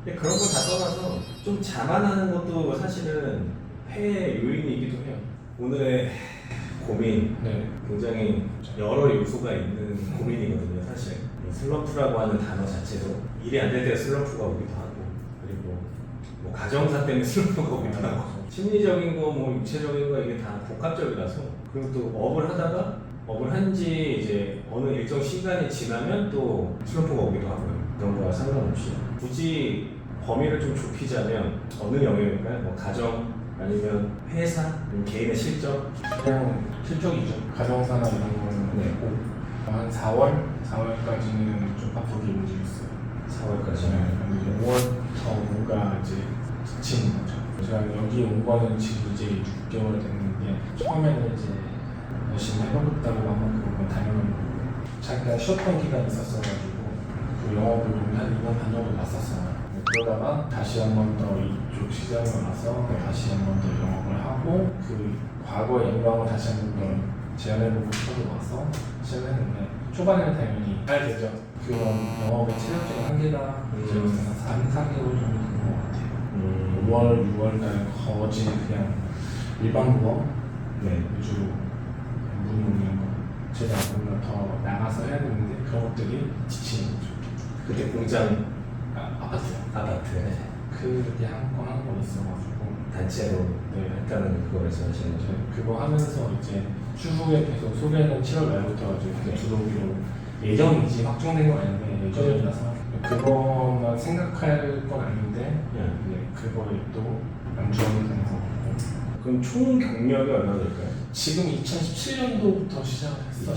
근데 그런 걸 다 떠나서 좀 자만하는 것도 사실은 해의 요인이기도 해요. 오늘의 고민, 네. 굉장히 여러 요소가 있는 고민이거든요, 사실. 이 슬럼프라고 하는 단어 자체도 일이 안 될 때 슬럼프가 오기도 하고, 그리고 뭐 가정사 때문에 슬럼프가 오기도 하고, 심리적인 거, 뭐 육체적인 거 이게 다 복합적이라서. 그리고 또 업을 하다가 업을 한지 이제 어느 일정 시간이 지나면 또 슬럼프가 오기도 하고요. 그런 거와 상관없이 굳이 범위를 좀 좁히자면 어느 영역일까요? 뭐 가정 아니면 회사, 아니면 개인의 실적? 그냥 실적이죠. 가정사나 이런 거는 네. 있고 한 4월까지는 좀 바쁘게 움직였어요. 4월까지. 근데 5월부터 뭔가 이제 지치는 거죠. 제가 여기 온 거는 지금 이제 6개월 됐는데 처음에는 이제 열심히 해보겠다고 한번 그런 당연한 거고 잠깐 쉬었던 기간이 있었어가지고 그 영업을 한 2년 반 정도 봤었어요. 그러다가 다시 한 번 더 이쪽 시장에 와서 다시 한 번 더 영업을 하고 그 과거의 영광을 다시 한 번 더 재현해보고 싶어서 와서 시작했는데 초반에는 당연히 잘 되죠. 그런 영업의 체력적인 한계가 이제 한 3개월 정도 된 것 같아요. 5월, 6월까지 거진 그냥 일반 부업 네. 위주로 문 오는 거 제가 뭔가 더 나가서 해야 되는데 그런 것들이 지치는 거죠. 그때 공장 아파트요. 아파트 그게 한 건 있어가지고 단체로 네. 했다는 그거 말씀하시는 거죠? 그거 하면서 이제 추후에 계속 소개는 7월 말부터 이제 들어오기로 예정이지 확정된 건 아닌데 예정이라서 그거만 생각할 건 아닌데 네. 그거에 또 안주하는 되는 그럼 총 경력이 얼마나 될까요? 지금 2017년도부터 시작을 했어요.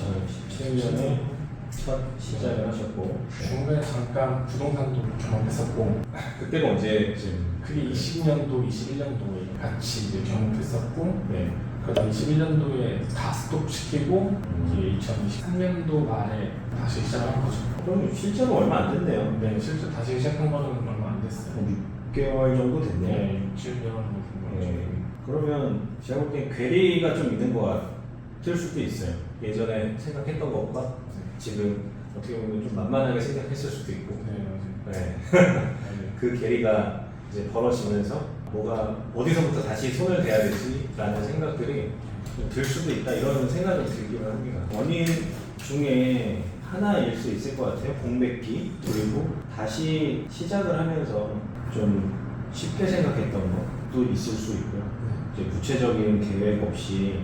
2017년에 첫 시작을 하셨고 중간에 잠깐 부동산도 경험했었고 그때가 언제쯤? 그게 20년도, 21년도에 같이 이제 경험했었고 네. 그러다 21년도에 다 스톱시키고 이제 2023년도 말에 다시 시작을 한 거죠. 그럼 실제로 얼마 안 됐네요. 네, 실제 다시 시작한 거는 얼마 안 됐어요. 한 6개월 정도 됐네요. 네, 7년 정도 된 거죠. 네. 그러면 제가 볼 때 괴리가 좀 있는 것 같을 수도 있어요. 예전에 생각했던 것과 지금 어떻게 보면 좀 만만하게 생각했을 수도 있고. 네, 맞아요. 네. 맞아요. 그 괴리가 이제 벌어지면서 뭐가 어디서부터 다시 손을 대야 되지라는 생각들이 들 수도 있다 이런 생각이 들기는 합니다. 원인 중에 하나일 수 있을 것 같아요. 공백기 그리고 다시 시작을 하면서 좀 쉽게 생각했던 것도 있을 수 있고요. 이제 구체적인 계획 없이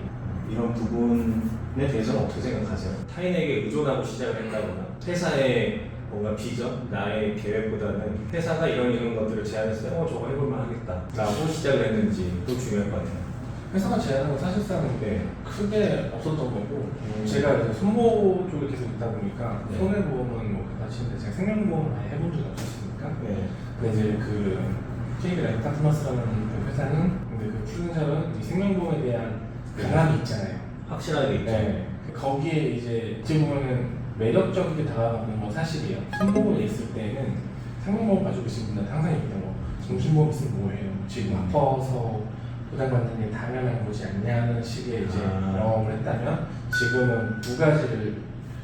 이런 부분에 대해서는 어떻게 생각하세요? 타인에게 의존하고 시작을 했다거나 회사의 뭔가 비전, 나의 계획보다는 회사가 이런 것들을 제안했을 때 저거 해볼만 하겠다 라고 시작을 했는지도 중요할 것 같아요. 회사가 제안한 건 사실상 크게 없었던 거고 제가 이제 손보 쪽에 계속 있다 보니까 네. 손해보험은 뭐 그다지 근데 제가 생명보험을 아예 해본 적이 없었으니까 네. 근데 이제 그 KB 라이프 파트너스라는 그 회사는 근데 그 푸른샵은 이 생명보험에 대한 강함이 있잖아요. 확실하게 있죠. 네. 거기에 이제 어떻게 보면은 매력적이게 다가가는 건 사실이에요. 손보험에 있을 때는 생명보험 가지고 계신 분들은 항상 얘기하는 거 정신보험 있으면 뭐해요? 지금 아파서 부담받는 게 당연한 거지 않냐는 식의 이제 영업을 했다면 지금은 두 가지를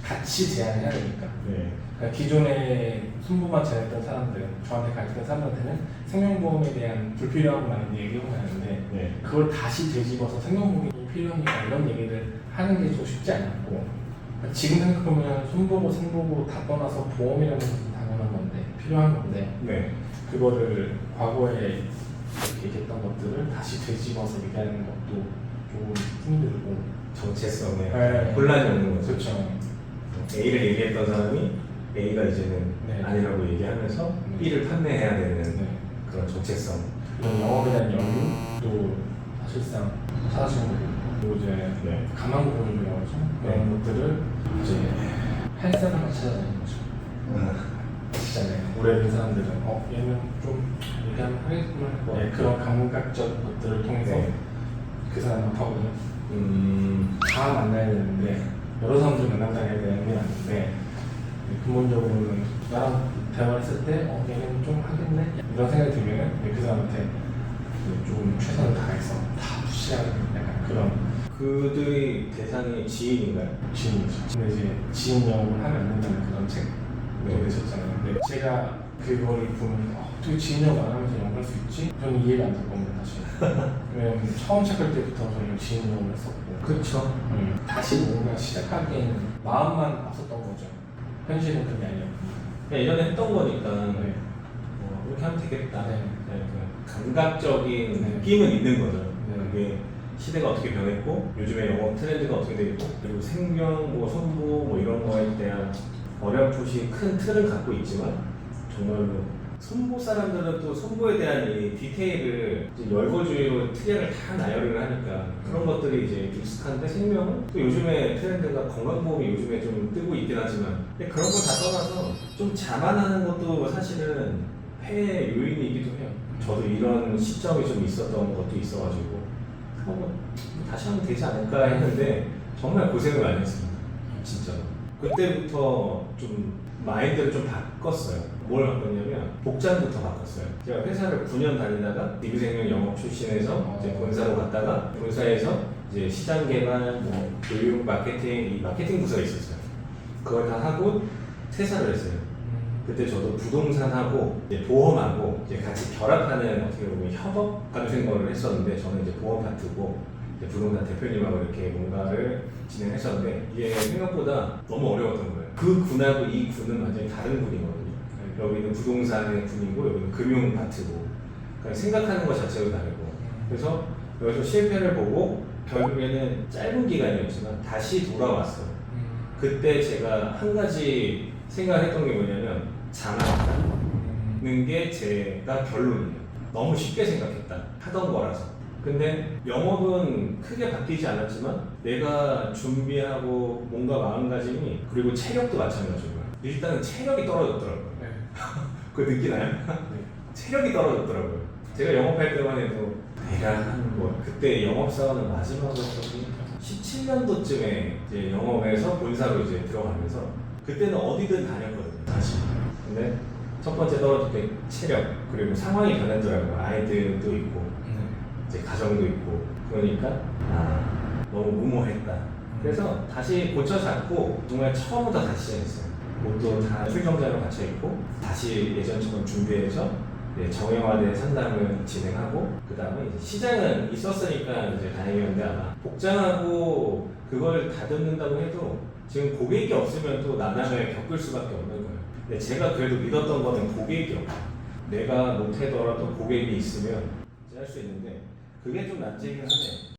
같이 제안해야 되니까. 네. 그러니까 기존에 손보험만 제안했던 사람들, 저한테 가르쳤던 사람들한테는 생명보험에 대한 불필요한 많은 얘기를 하는데 네. 그걸 다시 되짚어서 생명보험이 필요합니다 이런 얘기를 하는 게 좀 쉽지 않았고 지금 생각하면 손보고 생보고 다 떠나서 보험이라는 것은 당연한 건데 필요한 건데 네. 그거를 과거에 이렇게 얘기했던 것들을 다시 되짚어서 얘기하는 것도 조금 힘들고 정체성에 네. 혼란이 오는 거죠. 그렇죠. A를 얘기했던 사람이 A가 이제는 네. 아니라고 얘기하면서 네. B를 판매해야 되는 네. 그런 정체성. 이런 영업에 대한 여유도 사실상 사라지는 거고 그리고 이제 네. 가만 부분이라고 하죠. 그런 것들을 이제 할 사람을 찾아내는 거죠. 아시잖아요. 오래 된 사람들은 얘는 좀 얘기하면 하겠구나 네, 그런 감각적 것들을 통해서 네. 그 사람을 하거든요. 다 만나야 되는데 여러 사람들 만나고 다녀야 되는 게 아닌데 근본적으로는 나랑 대화했을 때 얘는 좀 하겠네 이런 생각이 들면은 그 사람한테 조금 최선을 다해서 다 푸시하는 약간 그런 그들의 대상이 지인인가요? 지인이죠. 근데 이제 지인 영업을 하면 안 된다는 그런 책도 내셨잖아요. 근데 제가 그거를 보면 어떻게 지인형 안 하면서 영어할 수 있지? 저는 이해가 안 될 겁니다 사실. 왜냐면 처음 시작할 때부터 저는 지인형을 했었고 그렇죠. 다시 뭔가 시작하기에는 마음만 앞섰던 거죠. 현실은 그게 아니었고. 그냥 예전에 했던 거니까 네. 이렇게 하면 되겠다. 네. 그 감각적인 네. 느낌은 있는 거죠. 네. 그게 시대가 어떻게 변했고 요즘에 영업 트렌드가 어떻게 되고 그리고 생명, 뭐 손보 뭐 이런 거에 대한 어렴풋이 큰 틀은 갖고 있지만 정말로 손보 사람들은 또 손보에 대한 이 디테일을 이제 열거주의로 특약을 다 나열을 하니까 그런 것들이 이제 익숙한데 생명은 또 요즘에 트렌드가 건강보험이 요즘에 좀 뜨고 있긴 하지만 근데 그런 걸 다 떠나서 좀 자만하는 것도 사실은 폐의 요인이기도 해요. 저도 이런 시점이 좀 있었던 것도 있어가지고 뭐 다시 하면 되지 않을까 했는데 정말 고생을 많이 했습니다. 진짜로. 그때부터 좀 마인드를 좀 바꿨어요. 뭘 바꿨냐면 복장부터 바꿨어요. 제가 회사를 9년 다니다가 리뷰생명 영업 출신에서 이제 본사로 갔다가 본사에서 이제 시장 개발, 뭐 교육, 마케팅, 이 마케팅 부서가 있었어요. 그걸 다 하고 퇴사를 했어요. 그때 저도 부동산하고 이제 보험하고 이제 같이 결합하는 어떻게 보면 협업하는 걸 했었는데 저는 이제 보험 파트고 이제 부동산 대표님하고 이렇게 뭔가를 진행했었는데 이게 생각보다 너무 어려웠던 거예요. 그 군하고 이 군은 완전히 다른 군이거든요. 여기는 부동산의 군이고 여기는 금융 파트고 그러니까 생각하는 것 자체도 다르고 그래서 여기서 실패를 보고 결국에는 짧은 기간이었지만 다시 돌아왔어요. 그때 제가 한 가지 생각했던 게 뭐냐면 자만하다는 게 제가 결론이에요. 너무 쉽게 생각했다. 하던 거라서. 근데 영업은 크게 바뀌지 않았지만 내가 준비하고 뭔가 마음가짐이 그리고 체력도 마찬가지고요. 일단은 체력이 떨어졌더라고요. 네. 그거 느끼나요? 체력이 떨어졌더라고요. 제가 영업할 때만 해도 내가 뭐 그때 영업사원은 마지막으로 17년도쯤에 이제 영업에서 본사로 이제 들어가면서 그때는 어디든 다녔거든요. 사실. 근데 첫 번째 떨어질 때 체력 그리고 상황이 변했더라고요. 아이들도 있고 이제 가정도 있고 그러니까 너무 무모했다. 그래서 다시 고쳐 잡고 정말 처음부터 다시 시작했어요. 옷도 다 출정자로 갇혀 있고 다시 예전처럼 준비해서 정형화된 상담을 진행하고 그 다음에 이제 시장은 있었으니까 이제 다행이었는데 아마 복장하고 그걸 다듬는다고 해도 지금 고객이 없으면 또 난항을 겪을 수밖에 없는 거예요. 근데 제가 그래도 믿었던 거는 고객이 없고 내가 못하더라도 고객이 있으면 할 수 있는데 그게 좀 난제이긴 하네요.